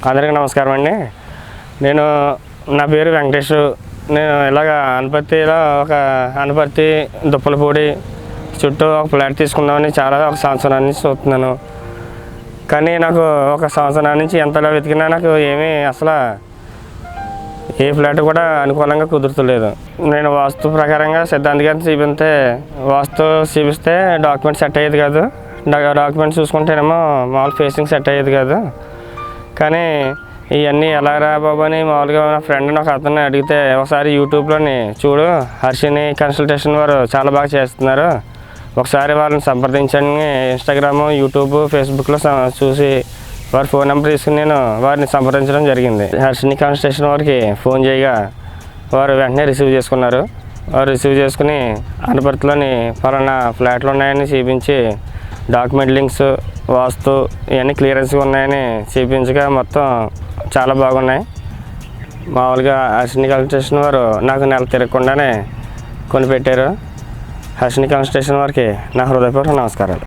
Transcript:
అందరికీ నమస్కారం అండి. నా పేరు వెంకటేష్. నేను ఇలాగ అనపర్తి దుప్పలపూడి చుట్టూ ఒక ఫ్లాట్ తీసుకుందామని ఒక సంవత్సరం నుంచి చూస్తున్నాను. కానీ నాకు ఒక సంవత్సరం నుంచి ఎంతలా వెతికినా నాకు అసలు ఏ ఫ్లాట్ కూడా అనుకూలంగా కుదురుతలేదు. నేను వాస్తు ప్రకారంగా సిద్ధాంతిగా వాస్తు చూపిస్తే డాక్యుమెంట్ సెట్ అయ్యేది కాదు. డాక్యుమెంట్ చూసుకుంటేనేమో మామూలు ఫేసింగ్ సెట్ అయ్యేది కాదు. కానీ ఇవన్నీ ఎలా రా బాబు అని మామూలుగా నా ఫ్రెండ్ ఒక అతన్ని అడిగితే ఒకసారి యూట్యూబ్లోని చూడు, హర్షిని కన్సల్టేషన్ వారు చాలా బాగా చేస్తున్నారు, ఒకసారి వాళ్ళని సంప్రదించండి. ఇన్స్టాగ్రామ్, యూట్యూబ్, ఫేస్బుక్లో చూసి వారి ఫోన్ నెంబర్ తీసుకుని నేను వారిని సంప్రదించడం జరిగింది. హర్షిని కన్సల్టేషన్ వారికి ఫోన్ చేయగా వారు వెంటనే రిసీవ్ చేసుకున్నారు. వారు రిసీవ్ చేసుకుని అనపర్తిలోని పలానా ఫ్లాట్లు ఉన్నాయని చూపించి డాక్యుమెంట్ లింక్స్, వాస్తు ఇవన్నీ క్లియరెన్స్గా ఉన్నాయని చూపించగా మొత్తం చాలా బాగున్నాయి. మామూలుగా హర్షిని కన్సల్టేషన్ వారు నాకు నెల తిరగకుండానే కొనిపెట్టారు. హర్షిని కన్సల్టేషన్ వారికి నా హృదయపూర్వక నమస్కారాలు.